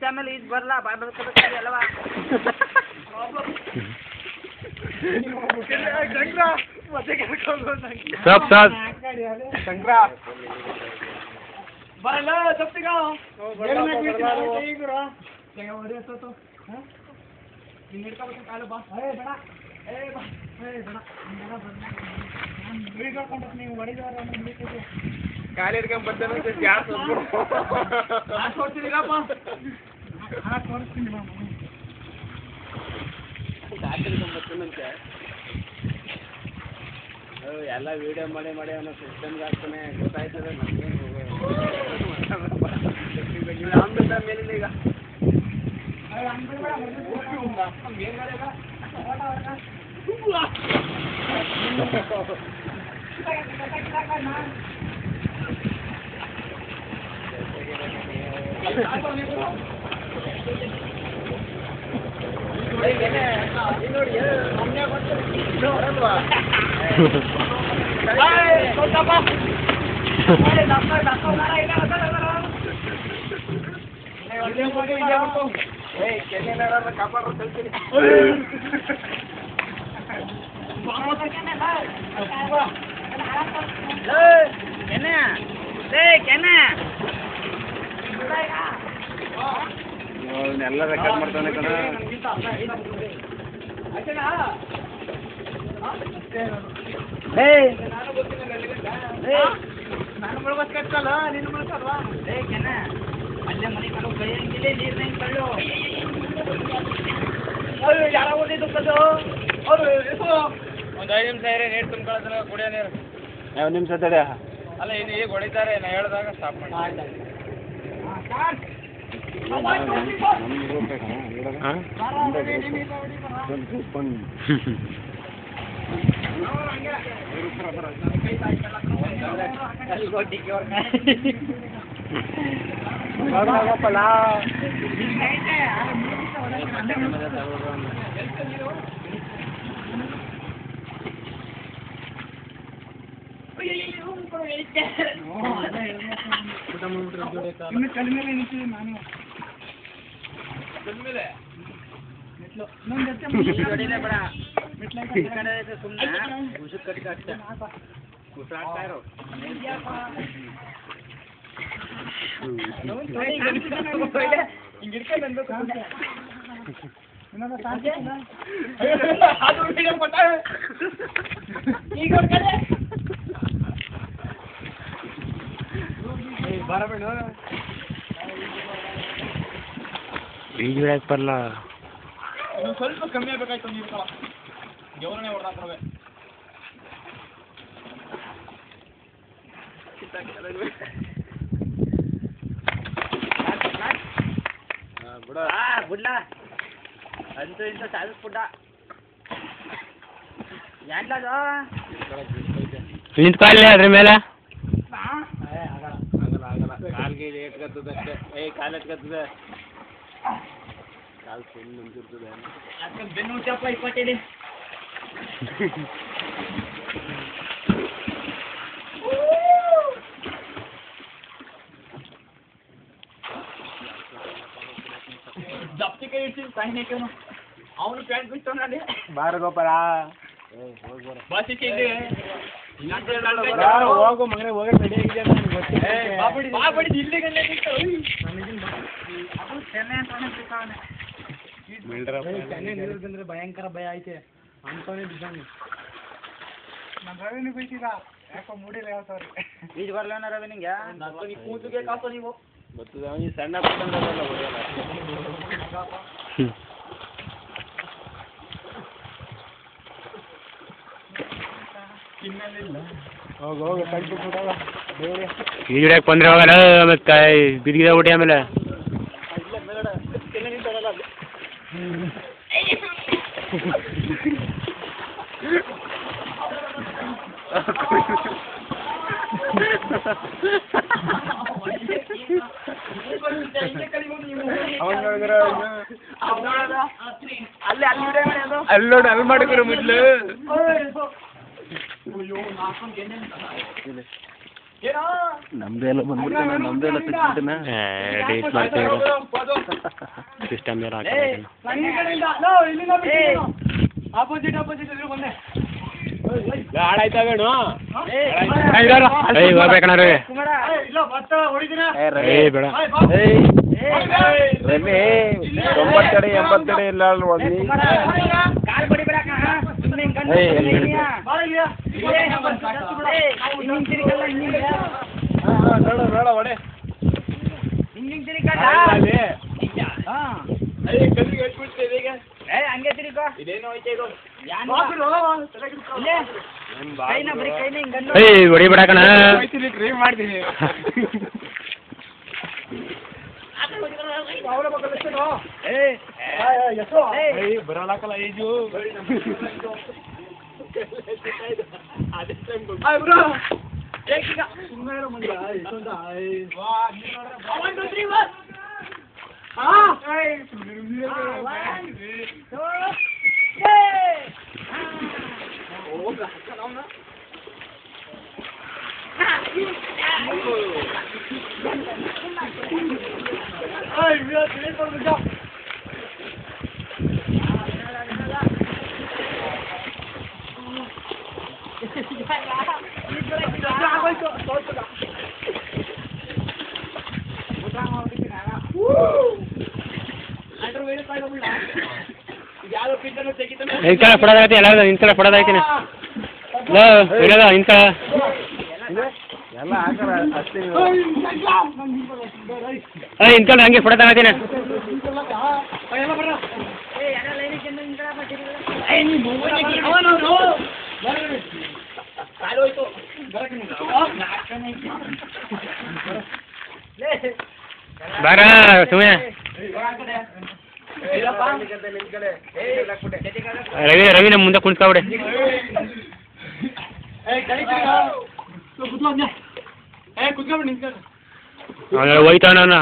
ಆಮೇಲೆ ಇದು ಬರಲ್ಲ ಬಾಯ್ ಅಲ್ವಾ ಶಂಕರ ಬರಲ್ಲ ತಪ್ಪಿಗ ಕಾಲು ಬಾ ನೀವು ಕಾಲು ಹಿಡ್ಕೊಂಡ್ ಬರ್ತಾನೆ ಗ್ಯಾಸ್ ತೋರಿಸ್ತೀನಿಲ್ಲಪ್ಪ ತೋರಿಸ್ತೀನಿ ಎಲ್ಲ ವಿಡಿಯೋ ಮಾಡಿ ಅವನು ಸಿಸ್ಟಮ್ಗೆ ಹಾಕ್ತಾನೆ ಗೊತ್ತಾಯ್ತದೆ ನಮ್ಮಿಂದ ಮೇಲಿಲ್ಲ ಈಗ ಎಲ್ಲ ರೆಕಾರ್ಡ್ ಮಾಡ್ತಾನೆ ಕಣ ನಾನು ಮುಳುಗಲ್ಲ ನೀನು ಮುಳುಗಲ್ವಾ ಅಲ್ಲೇ ಮನೆ ಕಡೆ ಬೈಯಂಗಿಲ್ಲ ನೀರ್ನ ಕಳ್ಳು ಯಾರ ಓದಿದ್ದು ಅವರು ಒಂದು 5 ನಿಮಿಷ ಇರೇ ನೀರು ತುಂಬ್ಕೊಳ್ಳೋದನ್ನ ಕುಡಿಯೋ ನೀರು ಯಾವ ನಿಮಿಷ ತಡೆ ಅಲ್ಲ ಇನ್ನು ಈಗ ಹೊಡಿತಾರೆ ನಾ ಹೇಳಿದಾಗ ಸ್ಟಾಪ್ ಮಾಡಿ ಈಜು ಬರಲ್ಲ ಸ್ವಲ್ಪ ಕಮ್ಮಿ ಆಗ್ಬೇಕಾಯ್ತು ನೀರು ಜವರನೆ ಹೊಡೆದಾಕ್ರವೆ ಬಿಡ್ಲ ಅಂತೂ ಇಂತ ಸಾಧಿಸ್ಬಿಟ್ಟ ಯಾಡ್ಲದು ನಿಂತ್ಕೊಳ್ಳಿ ಅದ್ರ ಮೇಲೆ ಕಾಲ್ಗೆ ಎತ್ಕತ್ತದಷ್ಟೇ ಕಾಲು ಎತ್ಕತ್ತದೆ ಕಾಲು ಸುಮ್ಮನೆ ನಿಂತಿರ್ತದೆ ಯಾಕಂದ್ರೆ ಬೆನ್ನು ಚಪ್ಪ ಇಪ್ಪತ್ತೇಳಿ ಜಪ್ತಿಗೆ ಇರ್ತೀನಿ ಸಾಯಿನೇಕೇನು ಅವನು ಪ್ಯಾಂಟ್ ಬಿಟ್ಟು ನೋಡಿ ಬಾರ ಗೋಪಾಲ ಬಸ್ ಇಟ್ಟಿದ್ದೆ ಹೋಗು ಮಗನೇ ಹೋಗಿ ರೆಡಿ ಇಲ್ಲಿಗೆ ಭಯಂಕರ ಭಯ ಐತೆ ಅಂತವನೇ ಬಿದ್ದಾನೆ ನಮ್ಮ ರವಿನೂ ಬೈತಿಲ್ಲ ಯಾಕೋ ಮೂಡಿಲ್ಲ ಯಾವ ಸಾರಿ ಈಜು ಬರ್ಲೇನ ರವಿ ನಿಂಗೆ ಕೂತಿಗೆ ಕಾಸು ನೀವು ಬರ್ತದೆ ಅವನಿಗೆ ಸಣ್ಣ ಪುಟ್ಟಲ್ಲ ಹೊಡೆಯಲ್ಲ ಹೋಗ ಹೋಗ ಕಳ್ಸಿ ಬಿಡಲ್ಲ ಈಜು ಹಿಡಿಯಕ್ಕೆ ಬಂದ್ರೆ ಹೋಗಲ್ಲ ಮತ್ತೆ ಬಿರಿಗಿದ ಊಟ ಆಮೇಲೆ ಅವನ್ ನೋಡಿದ್ರೆ ಅಲ್ಲಿ ಅಲ್ಲಿ ವಿಡಿಯೋ ಮಾಡಿ ಅದು ಅಲ್ಲಿ ನೋಡಿ ಅಲ್ಲಿ ಮಾಡಿದ್ರು ಮೊದ್ಲು ನಮ್ದೆಲ್ಲ ಬಂದ್ಬಿಡ್ತಾನೆ ನಮ್ದೆಲ್ಲ ಸಿಕ್ಬಿಟ್ಟನ ಡೇಟ್ ಮಾಡ್ತೀವಿ ಸಿಸ್ಟಮ್ ಮೇಲೆ ಆಪೋಸಿಟ್ ಎದುರು ಬಂದೆ ಹಾಳಾಯ್ತಾವೇಣು ಹೋಗ್ಬೇಕಣ್ಣ ಏ ಬೇಡ ರವಿ 90 ಅಡಿ 80 ಅಡಿ ಇಲ್ಲ ಕಾಲ್ ಬಡಿಬೇಡ ಹಂಗೆ ತಿರುಗೋ ಇದೇನೋ ಐತೆ ಇದು ಕೈನ ಬರೀ ಕೈನ ಹಿಂಗನ್ನು ಹೊಡಿಬೇಡಕಣ ಮಾಡ್ತೀನಿ ಬರಲಾಕಲ್ಲ ಈಜು ಇಂತಳ ಕೊಡೋದೈತಿ ಎಲ್ಲ ಇಂತಳ ಕೊಡೋದೈತಿನ ಇಲ್ಲ ಇಂತಳ ಎಲ್ಲ ಹಾಕಲ್ಲ ಅಷ್ಟೇ ಇಂತಳ ಹಂಗೆ ಕೊಡೋದಾಗತ್ತೀನಿ ಬಾರ ಸುಮ್ಮನೆ ರವಿ ನಮ್ಮ ಮುಂದೆ ಕುಣಿಸ್ಕೊಬಿಡಿ ಹೋಯ್ತಾನ